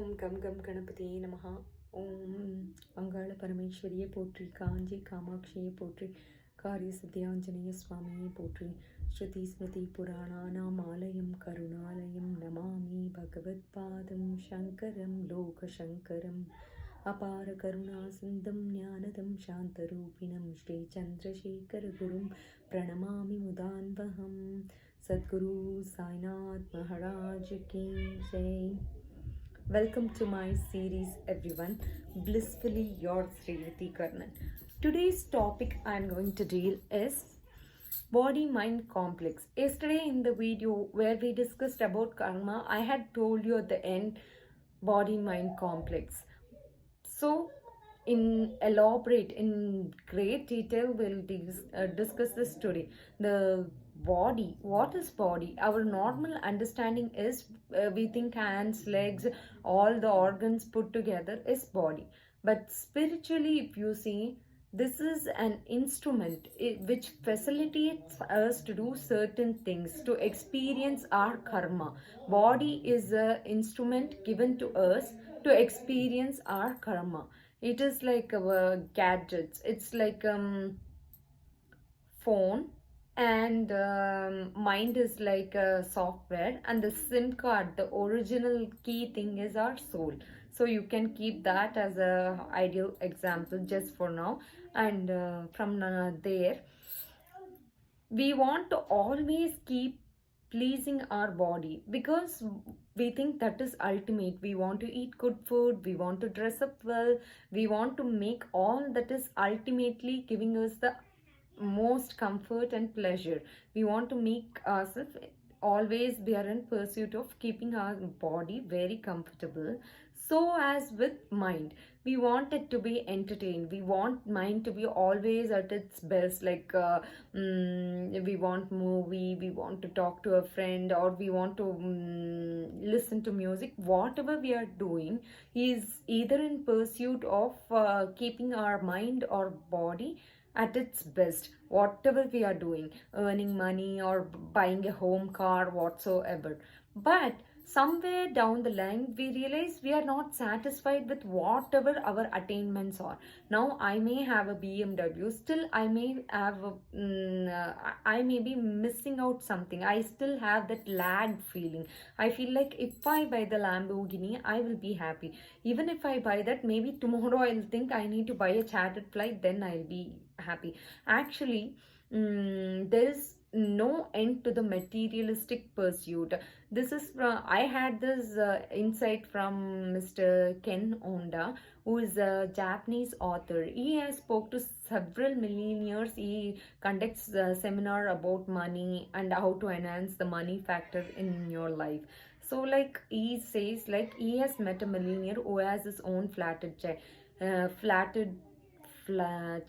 ஓம் come come கணபதியே நமஹா. ஓம் அங்காள பரமேஸ்வரியை போற்றி, காஞ்சி காமாட்சியை போற்றி, காரிய சித்தியாஞ்சனேய சுவாமியை போற்றி. ஸ்ருதி ஸ்மிருதி புராணானாம் ஆலயம் கருணாலயம் நமாமி பகவத் பாதம் சங்கரம் லோகசங்கரம். அபார கருணா சிந்தம் ஞானதம் சாந்தரூபிணம் ஸ்ரீ சந்திரசேகர குரும் பிரணமாமி முதான்வகம். சத்குரு சாய்நாத் மகாராஜ் கி Jai. Welcome to my series everyone, Blissfully Your Srivati Karnan. Today's topic I am going to deal is body-mind complex. Yesterday in the video where we discussed about karma, I had told you at the end body-mind complex. So in great detail we'll discuss this today. The body, what is body? Our normal understanding is we think hands, legs, all the organs put together is body. But spiritually, if you see, this is an instrument which facilitates us to do certain things, to experience our karma. Body is an instrument given to us to experience our karma. It is like gadgets. It's like phone, and mind is like a software, and the SIM card, the original key thing, is our soul. So you can keep that as a ideal example just for now. And from there we want to always keep pleasing our body, because we think that is ultimate. We want to eat good food, we want to dress up well, we want to make all that is ultimately giving us the most comfort and pleasure. We want to make ourselves, always we are in pursuit of keeping our body very comfortable. So as with mind, we want it to be entertained, we want mind to be always at its best, like we want movie, we want to talk to a friend, or we want to listen to music. Whatever we are doing is either in pursuit of keeping our mind or body at its best. Whatever we are doing, earning money or buying a home, car, whatsoever. But somewhere down the line we realize we are not satisfied with whatever our attainments are. Now I may have a BMW, still I may have I may be missing out something. I still have that lag feeling. I feel like if I buy the Lamborghini, I will be happy. Even if I buy that, maybe tomorrow I'll think I need to buy a chartered flight, then I'll be happy. Actually, there is no end to the materialistic pursuit. This is from, I had this insight from Mr. Ken Onda, who is a Japanese author. He has spoke to several millionaires. He conducts a seminar about money and how to enhance the money factor in your life. So like he says, like he has met a millionaire who has his own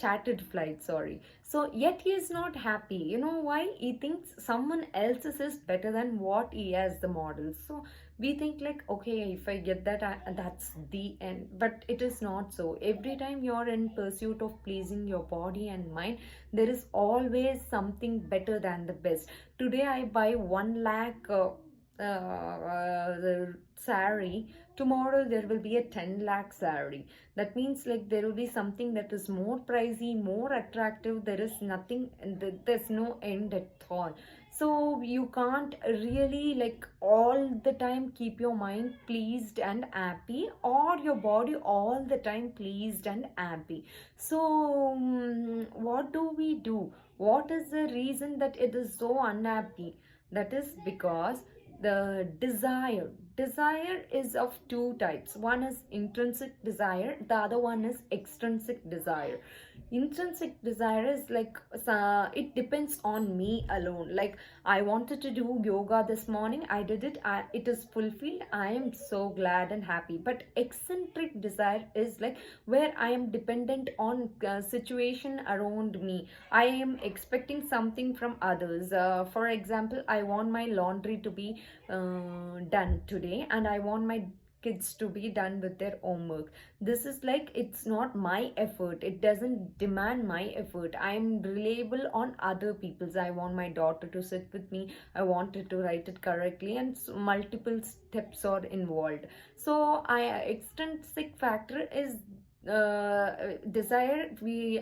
chartered flight, sorry. So yet he is not happy. You know why? He thinks someone else's is better than what he has, the model. So we think like, okay, if I get that, that's the end. But it is not so. Every time you're in pursuit of pleasing your body and mind, there is always something better than the best. Today I buy 1 lakh saree, tomorrow there will be a 10 lakh saree. That means like there will be something that is more pricey, more attractive. There is nothing, there's no end at all. So you can't really like all the time keep your mind pleased and happy, or your body all the time pleased and happy. So what do we do? What is the reason that it is so unhappy? That is because the desire is of two types. One is intrinsic desire, the other one is extrinsic desire. Intrinsic desire is like it depends on me alone. Like I wanted to do yoga this morning, I did it, it is fulfilled, I am so glad and happy. But eccentric desire is like where I am dependent on situation around me. I am expecting something from others. For example, I want my laundry to be done today, and I want my kids to be done with their homework. This is like, it's not my effort, it doesn't demand my effort. I am reliable on other people's. I want my daughter to sit with me, I wanted to write it correctly, and multiple steps are involved. So I extrinsic factor is desire.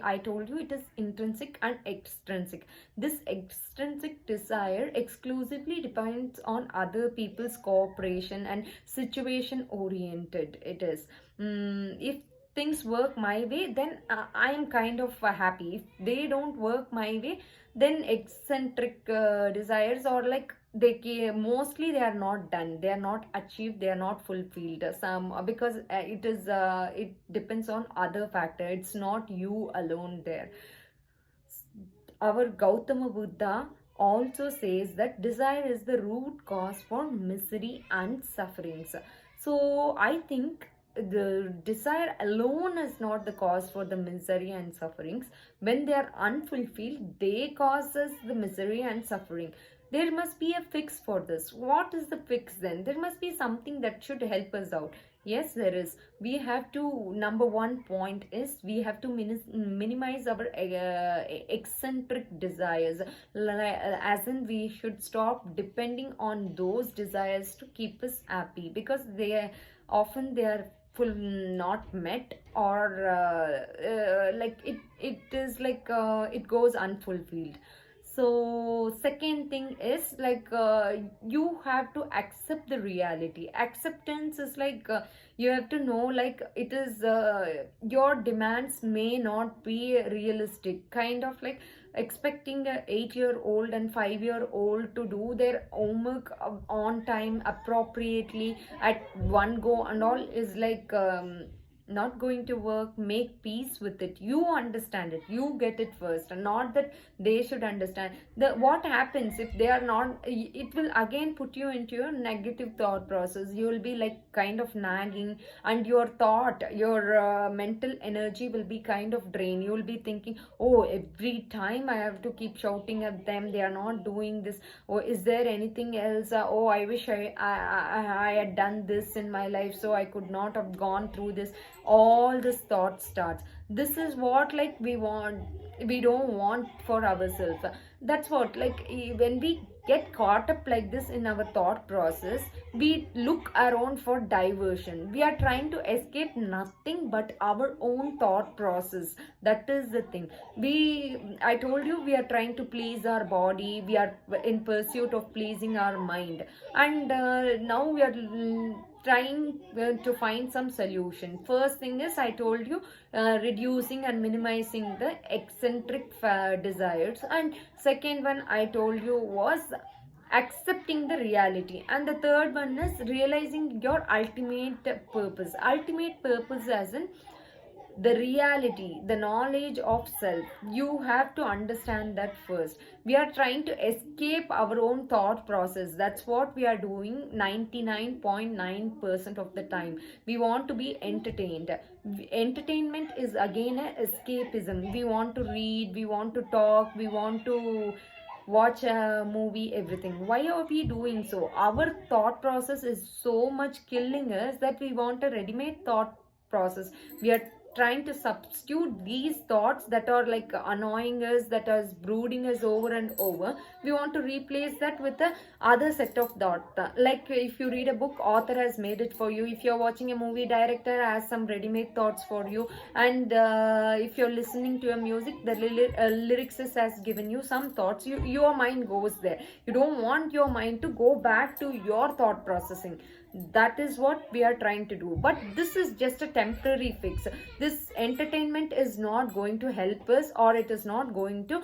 I told you, it is intrinsic and extrinsic. This extrinsic desire exclusively depends on other people's cooperation and situation oriented it is. If things work my way, then I am kind of happy. If they don't work my way, then eccentric desires, or like mostly they are not done, they are not achieved, they are not fulfilled. Some because it depends on other factor, it's not you alone there. Our Gautama Buddha also says that desire is the root cause for misery and sufferings. So I think the desire alone is not the cause for the misery and sufferings. When they are unfulfilled, they causes the misery and suffering. There must be a fix for this. What is the fix then? There must be something that should help us out. Yes, there is. We have to, number one point is, we have to minimize our eccentric desires. As in, we should stop depending on those desires to keep us happy, because they are full not met, or like it is like it goes unfulfilled. So second thing is like you have to accept the reality. Acceptance is like you have to know, like it is your demands may not be realistic, kind of like expecting a 8-year-old and 5-year-old to do their homework on time, appropriately, at one go and all, is like not going to work. Make peace with it. You understand it, you get it first, and not that they should understand. What happens if they are not, it will again put you into your negative thought process. You will be like kind of nagging, and your thought, your mental energy will be kind of drained. You will be thinking, oh, every time I have to keep shouting at them, they are not doing this. Or is there anything else? Oh, I wish I had done this in my life, so I could not have gone through this. All this thought starts. This is what like we don't want for ourselves. That's what, like when we get caught up like this in our thought process, we look around for diversion. We are trying to escape nothing but our own thought process. That is the thing. I told you, we are trying to please our body, we are in pursuit of pleasing our mind, and now we are trying to find some solution. First thing is, I told you, reducing and minimizing the eccentric desires, and second one I told you was accepting the reality, and the third one is realizing your ultimate purpose. Ultimate purpose as in the reality, the knowledge of self. You have to understand that first. We are trying to escape our own thought process. That's what we are doing 99.9% of the time. We want to be entertained. Entertainment is again a escapism. We want to read, we want to talk, we want to watch a movie, everything. Why are we doing so? Our thought process is so much killing us that we want a ready-made thought process. We are trying to substitute these thoughts that are like annoying us, that are brooding us over and over. We want to replace that with the other set of thought. Like if you read a book, author has made it for you. If you're watching a movie, director has some ready-made thoughts for you. And if you're listening to a music, the lyricist has given you some thoughts. Your mind goes there. You don't want your mind to go back to your thought processing. That is what we are trying to do. But this is just a temporary fix. This entertainment is not going to help us, or it is not going to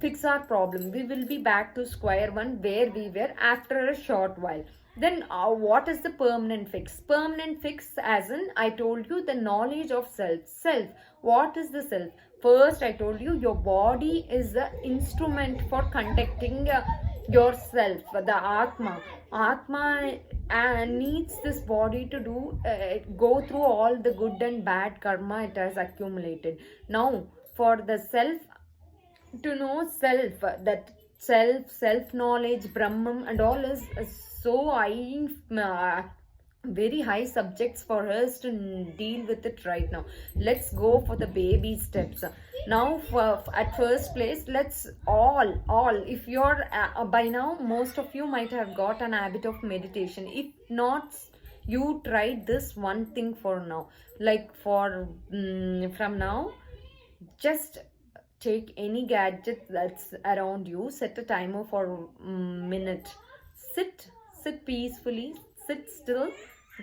fix our problem. We will be back to square one where we were after a short while. Then what is the permanent fix? Permanent fix as in, I told you, the knowledge of self. What is the self? First I told you, your body is the instrument for conducting yourself. The atma needs this body to do go through all the good and bad karma it has accumulated. Now for the self, to know self, that self knowledge, brahman and all is so high very high subjects for us to deal with it right now. Let's go for the baby steps now. At first place, let's all if you're by now, most of you might have got an habit of meditation. If not, you try this one thing for now. Like for from now, just take any gadget that's around you, set a timer for minute, sit peacefully, sit still,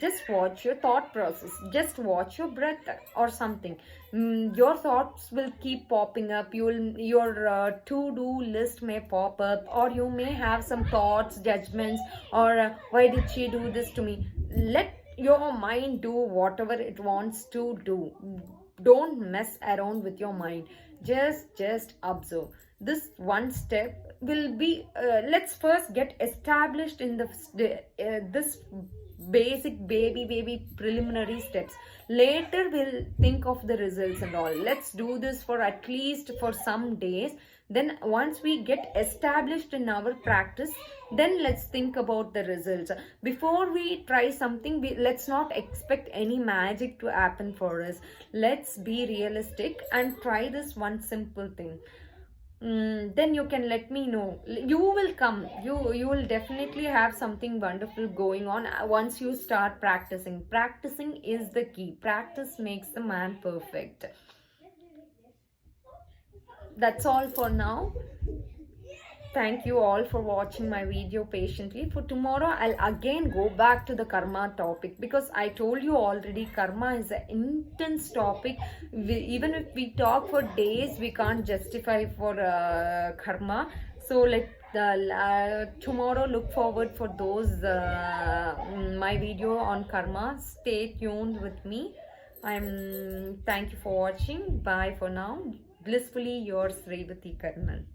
just watch your thought process, just watch your breath or something. Your thoughts will keep popping up. Your to-do list may pop up, or you may have some thoughts, judgments, or why did she do this to me. Let your mind do whatever it wants to do. Don't mess around with your mind. Just observe. This one step will be let's first get established in this basic baby preliminary steps. Later we'll think of the results and all. Let's do this for at least for some days. Then once we get established in our practice, then let's think about the results. Before we try something, let's not expect any magic to happen for us. Let's be realistic and try this one simple thing. Then you can let me know. You will come, you will definitely have something wonderful going on once you start practicing. Practicing is the key. Practice makes the man perfect. That's all for now. Thank you all for watching my video patiently. For tomorrow, I'll again go back to the karma topic, because I told you already, karma is an intense topic. Even if we talk for days, we can't justify for karma. So tomorrow, look forward for those my video on karma. Stay tuned with me. Thank you for watching. Bye for now. Blissfully yours, Revati Karnan.